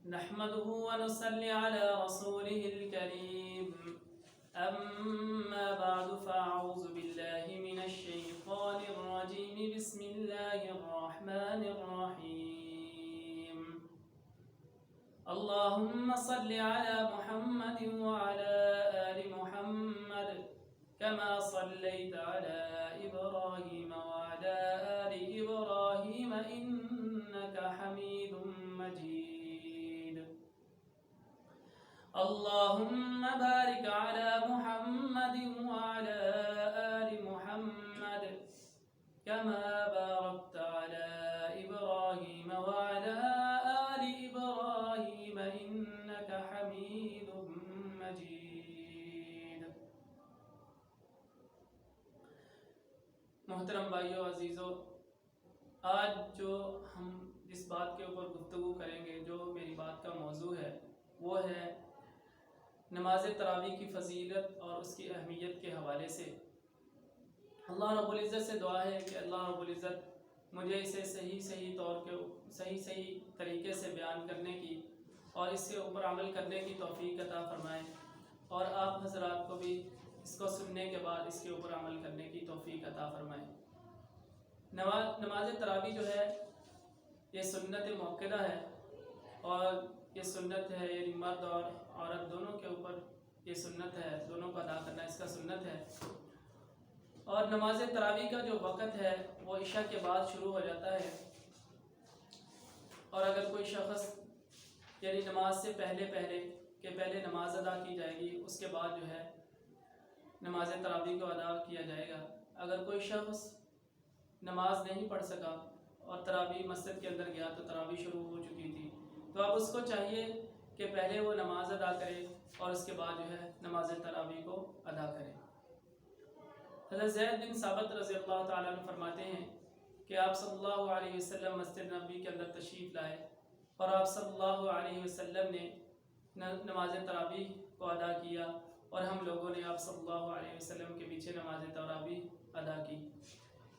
نحمده ونصلي على رسوله الكريم. أما بعد فأعوذ بالله من الشيطان الرجيم. بسم الله الرحمن الرحيم. اللهم صل على محمد وعلى آل محمد كما صليت على إبراهيم وعلى آل إبراهيم إنك حميد مجيد. اللهم بارك على محمد وعلى آل محمد كما باركت على إبراهيم وعلى آل إبراهيم إنك حميد مجيد. محترم بھائیو عزیزو، آج جو ہم جس بات کے اوپر گفتگو کریں گے، جو میری بات کا موضوع ہے، وہ ہے نماز تراویح کی فضیلت اور اس کی اہمیت کے حوالے سے. اللہ رب العزت سے دعا ہے کہ اللہ رب العزت مجھے اسے صحیح طریقے سے بیان کرنے کی اور اس کے اوپر عمل کرنے کی توفیق عطا فرمائے، اور آپ حضرات کو بھی اس کو سننے کے بعد اس کے اوپر عمل کرنے کی توفیق عطا فرمائے. نماز تراویح جو ہے یہ سنت موقدہ ہے، اور یہ سنت ہے، یعنی مرد اور عورت دونوں کے اوپر یہ سنت ہے، دونوں کو ادا کرنا اس کا سنت ہے. اور نماز تراویح کا جو وقت ہے وہ عشاء کے بعد شروع ہو جاتا ہے، اور اگر کوئی شخص یعنی نماز سے پہلے نماز ادا کی جائے گی، اس کے بعد جو ہے نماز تراویح کو ادا کیا جائے گا. اگر کوئی شخص نماز نہیں پڑھ سکا اور تراویح مسجد کے اندر گیا تو تراویح شروع ہو چکی تھی، تو اب اس کو چاہیے کہ پہلے وہ نماز ادا کرے اور اس کے بعد جو ہے نماز تراویح کو ادا کرے. حضرت زید بن ثابت رضی اللہ تعالیٰ عنہ فرماتے ہیں کہ آپ صلی اللہ علیہ وسلم مسجد نبوی کے اندر تشریف لائے، اور آپ صلی اللہ علیہ وسلم نے نماز تراویح کو ادا کیا، اور ہم لوگوں نے آپ صلی اللہ علیہ وسلم کے پیچھے نماز تراویح ادا کی.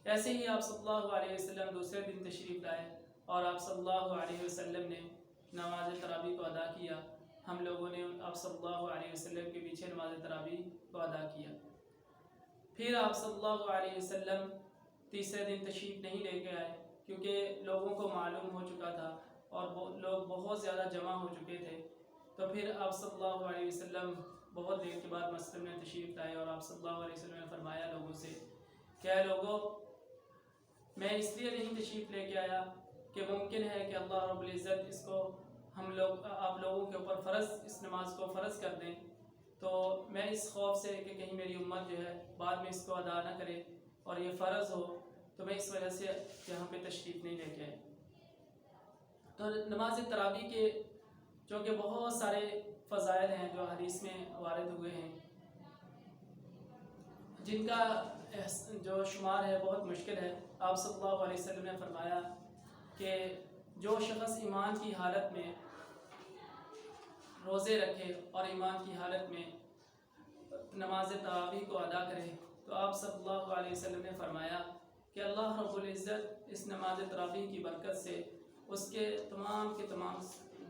ایسے ہی آپ صلی اللہ علیہ وسلم دوسرے دن تشریف لائے، اور آپ صلی اللہ علیہ وسلم نے نماز تراویح کو ادا کیا. ہم لوگوں نے آپ صلی اللہ علیہ وسلم کے پیچھے نماز تراویح کو ادا کیا. پھر آپ صلی اللہ علیہ وسلم تیسرے دن تشریف نہیں لے کے آئے، کیونکہ لوگوں کو معلوم ہو چکا تھا اور لوگ بہت زیادہ جمع ہو چکے تھے. تو پھر آپ صلی اللہ علیہ وسلم بہت دیر کے بعد مسجد میں تشریف لائے، اور آپ صلی اللہ علیہ وسلم نے فرمایا لوگوں سے کہ اے لوگوں، میں اس لیے نہیں تشریف لے کے آیا کہ ممکن ہے کہ اللہ رب العزت اس کو آپ لوگوں کے اوپر اس نماز کو فرض کر دیں، تو میں اس خوف سے کہ کہیں میری امت جو ہے بعد میں اس کو ادا نہ کرے اور یہ فرض ہو، تو میں اس وجہ سے یہاں پہ تشریف نہیں لے کے آئے. تو نماز تراویح کے چونکہ بہت سارے فضائل ہیں جو حدیث میں وارد ہوئے ہیں، جن کا جو شمار ہے بہت مشکل ہے. آپ صلی اللہ علیہ وسلم نے فرمایا کہ جو شخص ایمان کی حالت میں روزے رکھے اور ایمان کی حالت میں نماز تراویح کو ادا کرے، تو آپ صلی اللہ علیہ وسلم نے فرمایا کہ اللہ رب العزت اس نماز تراویح کی برکت سے اس کے تمام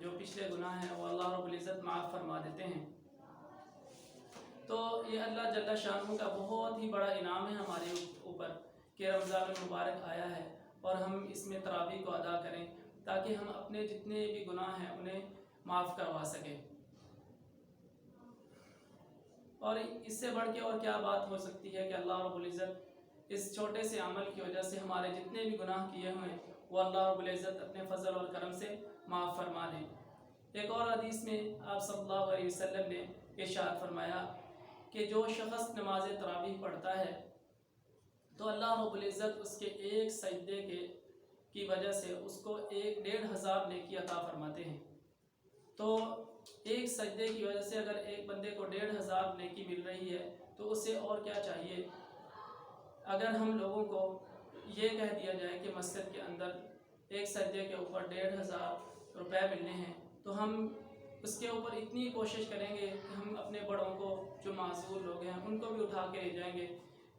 جو پچھلے گناہ ہیں وہ اللہ رب العزت معاف فرما دیتے ہیں. تو یہ اللہ جل شانہ کا بہت ہی بڑا انعام ہے ہمارے اوپر کہ رمضان المبارک آیا ہے اور ہم اس میں تراویح کو ادا کریں، تاکہ ہم اپنے جتنے بھی گناہ ہیں انہیں معاف کروا سکیں. اور اس سے بڑھ کے اور کیا بات ہو سکتی ہے کہ اللہ رب العزت اس چھوٹے سے عمل کی وجہ سے ہمارے جتنے بھی گناہ کیے ہوئے ہیں وہ اللہ رب العزت اپنے فضل اور کرم سے معاف فرما دیں. ایک اور حدیث میں آپ صلی اللہ علیہ وسلم نے ارشاد فرمایا کہ جو شخص نماز تراویح پڑھتا ہے تو اللہ رب العزت اس کے ایک سجدے کی وجہ سے اس کو 1,500 نیکی عطا فرماتے ہیں. تو ایک سجدے کی وجہ سے اگر ایک بندے کو 1,500 نیکی مل رہی ہے تو اسے اور کیا چاہیے. اگر ہم لوگوں کو یہ کہہ دیا جائے کہ مسجد کے اندر ایک سجدے کے اوپر 1,500 روپے ملنے ہیں، تو ہم اس کے اوپر اتنی کوشش کریں گے کہ ہم اپنے بڑوں کو جو معذور لوگ ہیں ان کو بھی اٹھا کے لے جائیں گے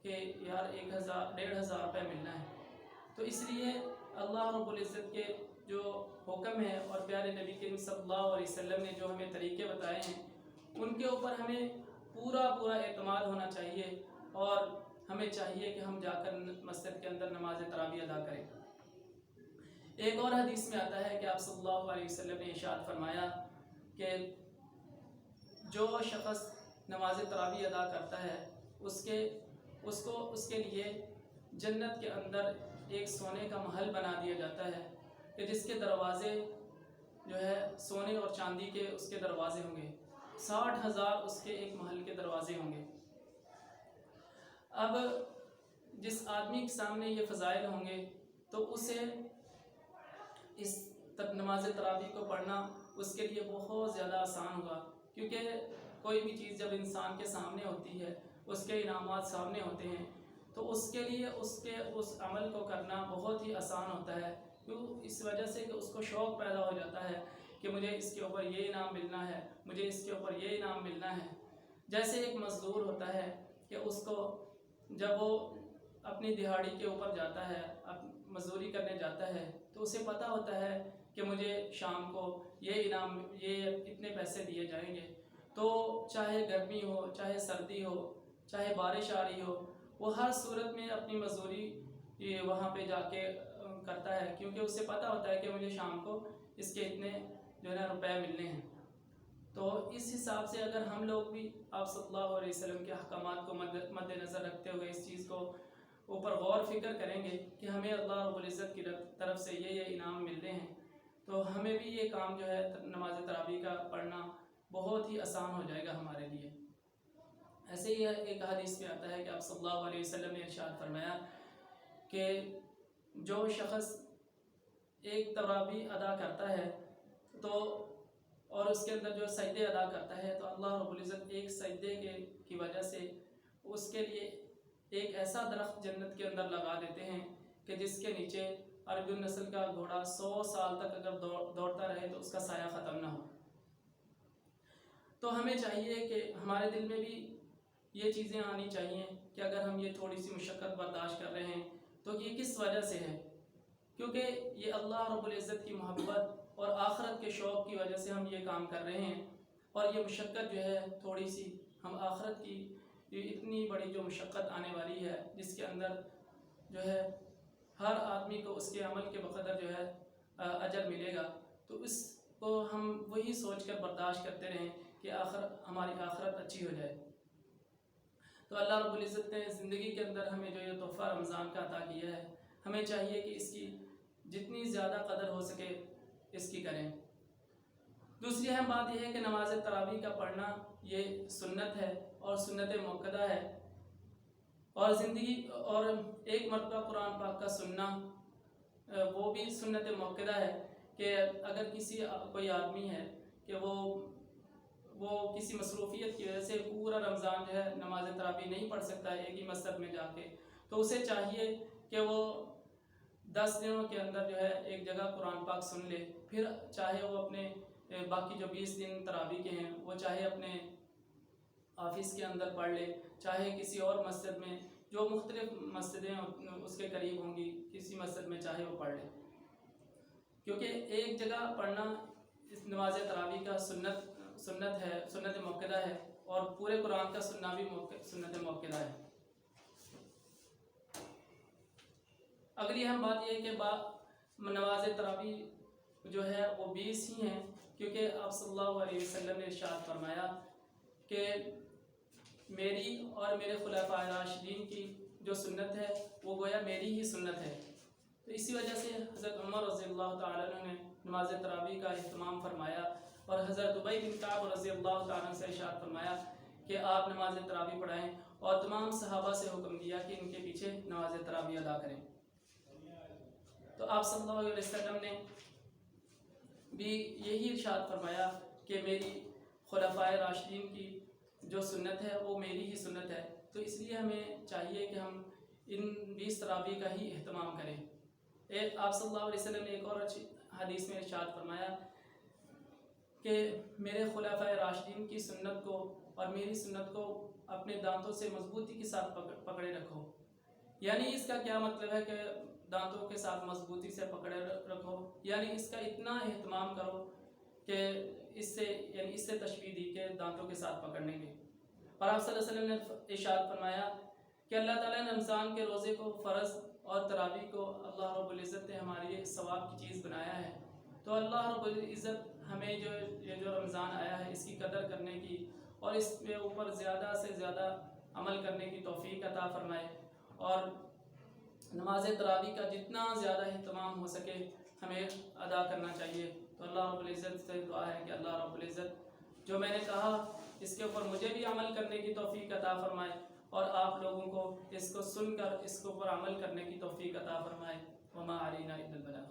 کہ یار 1,500 روپے ملنا ہے. تو اس لیے اللہ رب العزت کے جو حکم ہے اور پیارے نبی کریم صلی اللہ علیہ وسلم نے جو ہمیں طریقے بتائے ہیں ان کے اوپر ہمیں پورا اعتماد ہونا چاہیے، اور ہمیں چاہیے کہ ہم جا کر مسجد کے اندر نماز تراویح ادا کریں۔ ایک اور حدیث میں آتا ہے کہ آپ صلی اللہ علیہ وسلم نے ارشاد فرمایا کہ جو شخص نماز تراویح ادا کرتا ہے اس کے لیے جنت کے اندر ایک سونے کا محل بنا دیا جاتا ہے کہ جس کے دروازے جو ہے سونے اور چاندی کے اس کے دروازے ہوں گے، 60,000 اس کے ایک محل کے دروازے ہوں گے۔ اب جس آدمی کے سامنے یہ فضائل ہوں گے تو اسے اس نماز تراویح کو پڑھنا اس کے لیے بہت زیادہ آسان ہوگا، کیونکہ کوئی بھی چیز جب انسان کے سامنے ہوتی ہے، اس کے انعامات سامنے ہوتے ہیں، تو اس کے لیے اس عمل کو کرنا بہت ہی آسان ہوتا ہے، اس وجہ سے کہ اس کو شوق پیدا ہو جاتا ہے کہ مجھے اس کے اوپر یہ انعام ملنا ہے، مجھے اس کے اوپر یہ انعام ملنا ہے۔ جیسے ایک مزدور ہوتا ہے کہ اس کو جب وہ اپنی دہاڑی کے اوپر جاتا ہے، مزدوری کرنے جاتا ہے، تو اسے پتہ ہوتا ہے کہ مجھے شام کو یہ انعام، یہ اتنے پیسے دیے جائیں گے، تو چاہے گرمی ہو، چاہے سردی ہو، چاہے بارش آ رہی ہو، وہ ہر صورت میں اپنی مزدوری وہاں پہ جا کے کرتا ہے، کیونکہ اسے پتہ ہوتا ہے کہ مجھے شام کو اس کے اتنے جو ہے نا روپے ملنے ہیں۔ تو اس حساب سے اگر ہم لوگ بھی آپ صلی اللہ علیہ وسلم کے احکامات کو مد نظر رکھتے ہوئے اس چیز کو اوپر غور فکر کریں گے کہ ہمیں اللہ رب العزت کی طرف سے یہ انعام ملتے ہیں، تو ہمیں بھی یہ کام جو ہے نماز تراویح کا پڑھنا بہت ہی آسان ہو جائے گا ہمارے لیے۔ ایسے ہی ایک حدیث میں آتا ہے کہ آپ صلی اللہ علیہ وسلم نے ارشاد فرمایا کہ جو شخص ایک تراویح ادا کرتا ہے تو اور اس کے اندر جو سجدے ادا کرتا ہے، تو اللہ رب العزت ایک سجدے کی وجہ سے اس کے لیے ایک ایسا درخت جنت کے اندر لگا دیتے ہیں کہ جس کے نیچے عربی نسل کا گھوڑا 100 سال تک اگر دوڑتا رہے تو اس کا سایہ ختم نہ ہو۔ تو ہمیں چاہیے کہ ہمارے دل میں بھی یہ چیزیں آنی چاہیے کہ اگر ہم یہ تھوڑی سی مشقت برداشت کر رہے ہیں تو یہ کس وجہ سے ہے، کیونکہ یہ اللہ رب العزت کی محبت اور آخرت کے شوق کی وجہ سے ہم یہ کام کر رہے ہیں، اور یہ مشقت جو ہے تھوڑی سی ہم آخرت کی اتنی بڑی جو مشقت آنے والی ہے، جس کے اندر جو ہے ہر آدمی کو اس کے عمل کے بقدر جو ہے اجر ملے گا، تو اس کو ہم وہی سوچ کر برداشت کرتے رہیں کہ ہماری آخرت اچھی ہو جائے۔ تو اللہ رب العزت نے زندگی کے اندر ہمیں جو یہ تحفہ رمضان کا عطا کیا ہے، ہمیں چاہیے کہ اس کی جتنی زیادہ قدر ہو سکے اس کی کریں۔ دوسری اہم بات یہ ہے کہ نماز تراویح کا پڑھنا یہ سنت ہے اور سنت موقدہ ہے، اور ایک مرتبہ قرآن پاک کا سننا وہ بھی سنت موقدہ ہے، کہ اگر کوئی آدمی ہے کہ وہ کسی مصروفیت کی وجہ سے پورا رمضان جو ہے نماز تراویح نہیں پڑھ سکتا ہے ایک ہی مسجد میں جا کے، تو اسے چاہیے کہ وہ 10 دنوں کے اندر جو ہے ایک جگہ قرآن پاک سن لے، پھر چاہے وہ اپنے باقی جو 20 دن تراویح کے ہیں وہ چاہے اپنے آفس کے اندر پڑھ لے، چاہے کسی اور مسجد میں، جو مختلف مسجدیں اس کے قریب ہوں گی کسی مسجد میں چاہے وہ پڑھ لے، کیونکہ ایک جگہ پڑھنا اس نماز تراویح کا سنت ہے، سنت موقدہ ہے، اور پورے قرآن کا سننا بھی سنت موقدہ ہے۔ اگلی اہم بات یہ ہے کہ نماز تراویح جو ہے وہ 20 ہی ہیں، کیونکہ آپ صلی اللہ علیہ وسلم نے ارشاد فرمایا کہ میری اور میرے خلفائے راشدین کی جو سنت ہے وہ گویا میری ہی سنت ہے۔ تو اسی وجہ سے حضرت عمر رضی اللہ تعالیٰ عنہ نے نماز تراویح کا اہتمام فرمایا، اور حضرت ابی بن کعب رضی اللہ تعالیٰ عنہ سے ارشاد فرمایا کہ آپ نماز تراویح پڑھائیں، اور تمام صحابہ سے حکم دیا کہ ان کے پیچھے نماز تراویح ادا کریں۔ تو آپ صلی اللہ علیہ وسلم نے بھی یہی ارشاد فرمایا کہ میری خلفائے راشدین کی جو سنت ہے وہ میری ہی سنت ہے، تو اس لیے ہمیں چاہیے کہ ہم ان 20 تراویح کا ہی اہتمام کریں۔ آپ صلی اللہ علیہ وسلم نے ایک اور اچھی حدیث میں ارشاد فرمایا کہ میرے خلفائے راشدین کی سنت کو اور میری سنت کو اپنے دانتوں سے مضبوطی کے ساتھ پکڑے رکھو۔ یعنی اس کا کیا مطلب ہے کہ دانتوں کے ساتھ مضبوطی سے پکڑے رکھو، یعنی اس کا اتنا اہتمام کرو کہ اس سے تشبیہ دی کہ دانتوں کے ساتھ پکڑنے کے۔ اور آپ صلی اللہ علیہ وسلم نے ارشاد فرمایا کہ اللہ تعالیٰ نے رمضان کے روزے کو فرض اور تراویح کو اللہ رب العزت نے ہمارے لیے ثواب کی چیز بنایا ہے، تو اللہ رب العزت ہمیں جو رمضان آیا ہے اس کی قدر کرنے کی اور اس کے اوپر زیادہ سے زیادہ عمل کرنے کی توفیق عطا فرمائے، اور نماز تراویح کا جتنا زیادہ اہتمام ہو سکے ہمیں ادا کرنا چاہیے۔ تو اللہ رب العزت سے دعا ہے کہ اللہ رب العزت جو میں نے کہا اس کے اوپر مجھے بھی عمل کرنے کی توفیق عطا فرمائے، اور آپ لوگوں کو اس کو سن کر اس کے اوپر عمل کرنے کی توفیق عطا فرمائے۔ وما علینا الا البلاغ۔